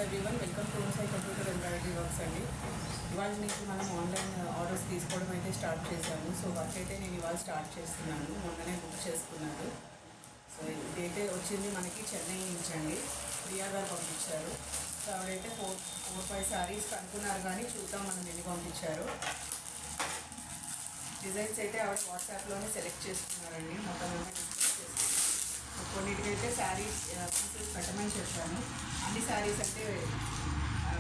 Everyone, welcome to ఓన్సై computer embroidery works అండి. ఇవాళ నుంచి మనం ఆన్లైన్ ఆర్డర్స్ తీసుకోవడం అయితే స్టార్ట్ చేశాము. సో వర్క్ అయితే నేను ఇవాళ స్టార్ట్ చేస్తున్నాను. మొన్ననే బుక్ చేసుకున్నాను. సో ఇదైతే వచ్చింది మనకి చెన్నై నుంచి అండి. ప్రియా గారు పంపించారు. సో ఆవిడైతే ఫోర్ ఫైవ్ శారీస్ అనుకున్నారు, కానీ చూద్దాం మనం ఎన్ని పంపించారు. డిజైన్స్ అయితే ఆవిడ వాట్సాప్లోనే సెలెక్ట్ చేసుకున్నారండి. మొత్తం డిస్కస్ చేసుకున్నాను. కొన్నిటికైతే శారీస్ పీసెస్ పెట్టమని చెప్పాను. అన్ని శారీస్ అంటే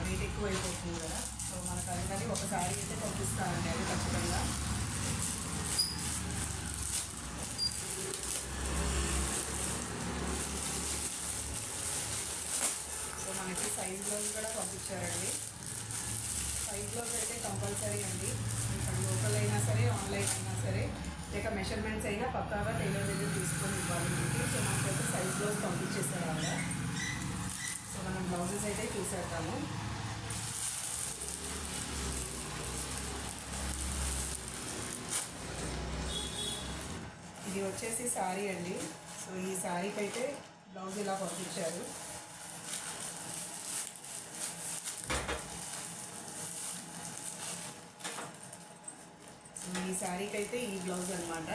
రేట్ ఎక్కువ అయిపోతుంది కదా. సో మనకు అందుకని ఒక శారీ అయితే పంపిస్తానండి, అది ఖచ్చితంగా. సో మనకి సైజ్ బ్లౌజ్ కూడా పంపించారండి. సైజ్ బ్లౌజ్ అయితే కంపల్సరీ అండి. ఇప్పుడు లోకల్ అయినా సరే, ఆన్లైన్ అయినా సరే, లేక మెషర్మెంట్స్ అయినా పక్కాగా టైలర్ దగ్గర తీసుకొని ఇవ్వాలి మీకు. సో మనకైతే సైజ్ బ్లౌజ్ పంపించేస్తారు ఆవిడ. సో మనం బ్లౌజెస్ అయితే చూసేద్దాము. ఇది వచ్చేసి శారీ అండి. సో ఈ శారీకి అయితే బ్లౌజ్ ఇలా పంపించారు. ఈ శారీకి అయితే ఈ బ్లౌజ్ అనమాట.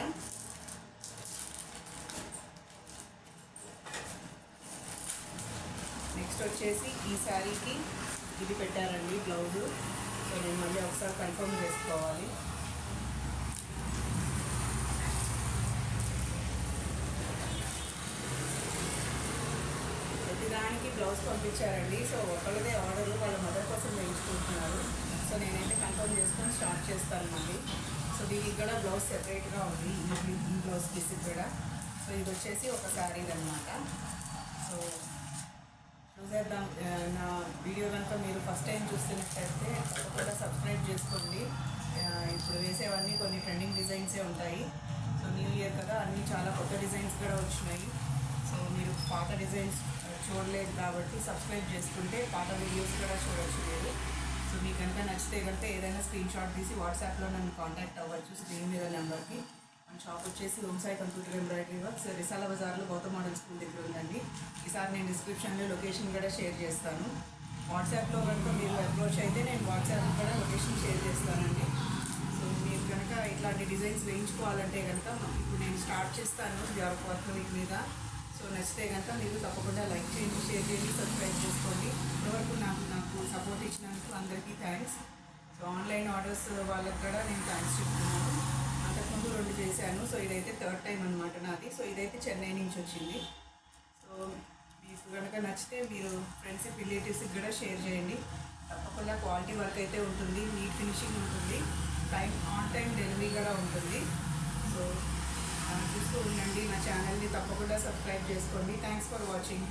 నెక్స్ట్ వచ్చేసి ఈ శారీకి ఇది పెట్టారండి బ్లౌజు. సో నేను మళ్ళీ ఒకసారి కన్ఫర్మ్ చేసుకోవాలి. ప్రతిదానికి బ్లౌజ్ పంపించారండి. సో ఒకళ్ళదే ఆర్డర్ వాళ్ళ మదర్ కోసం వేయించుకుంటున్నారు. సో నేనైతే కన్ఫర్మ్ చేసుకొని స్టార్ట్ చేస్తాను మళ్ళీ. సో దీనికి కూడా బ్లౌజ్ సెపరేట్గా ఉంది, ఈ బ్లౌజ్ పీస్కి కూడా. సో ఇది వచ్చేసి ఒక శారీ అనమాట. సో చూసేద్దాం. నా వీడియో కనుక మీరు ఫస్ట్ టైం చూస్తున్నట్టయితే తప్పకుండా సబ్స్క్రైబ్ చేసుకోండి. ఇప్పుడు వేసేవన్నీ కొన్ని ట్రెండింగ్ డిజైన్సే ఉంటాయి. సో న్యూ ఇయర్ కదా, అన్నీ చాలా కొత్త డిజైన్స్ కూడా వచ్చినాయి. సో మీరు పాత డిజైన్స్ చూడలేదు కాబట్టి సబ్స్క్రైబ్ చేసుకుంటే పాత వీడియోస్ కూడా చూడవచ్చు మీరు. సో మీకు కనుక నచ్చితే కనుక ఏదైనా స్క్రీన్ షాట్ తీసి వాట్సాప్లో నన్ను కాంటాక్ట్ అవ్వచ్చు స్క్రీన్ మీద నెంబర్కి. మన షాప్ వచ్చేసి ఓన్సై కంప్యూటర్ ఎంబ్రాయిడరీ వర్క్స్, రిసాల బజార్లో గౌతమ్ మోడల్ స్కూల్ దగ్గర ఉందండి. ఈసారి నేను డిస్క్రిప్షన్లో లొకేషన్ కూడా షేర్ చేస్తాను. వాట్సాప్లో కనుక మీరు అప్రోచ్ అయితే నేను వాట్సాప్ కూడా లొకేషన్ షేర్ చేస్తానండి. సో మీరు కనుక ఇట్లాంటి డిజైన్స్ వేయించుకోవాలంటే కనుక ఇప్పుడు నేను స్టార్ట్ చేస్తాను వర్క్ వీక్ మీద. సో నచ్చితే కనుక మీరు తప్పకుండా లైక్ చేయండి, షేర్ చేయండి, సబ్స్క్రైబ్ చేసుకోండి. ఎవరికి నాకు సపోర్ట్ ఇచ్చినందుకు అందరికీ థ్యాంక్స్. సో ఆన్లైన్ ఆర్డర్స్ వాళ్ళకి కూడా నేను థ్యాంక్స్ చెప్తున్నాను. అంతకుముందు 2 చేశాను. సో ఇదైతే థర్డ్ టైం అనమాట నాది. సో ఇదైతే చెన్నై నుంచి వచ్చింది. సో మీకు కనుక నచ్చితే మీరు ఫ్రెండ్స్ రిలేటివ్స్కి కూడా షేర్ చేయండి. తప్పకుండా క్వాలిటీ వర్క్ అయితే ఉంటుంది, నీట్ ఫినిషింగ్ ఉంటుంది, ఆన్ టైం డెలివరీ కూడా ఉంటుంది. సో చూస్తూ ఉండండి. నా ఛానల్ని తప్పకుండా సబ్స్క్రైబ్ చేసుకోండి. Thanks for watching.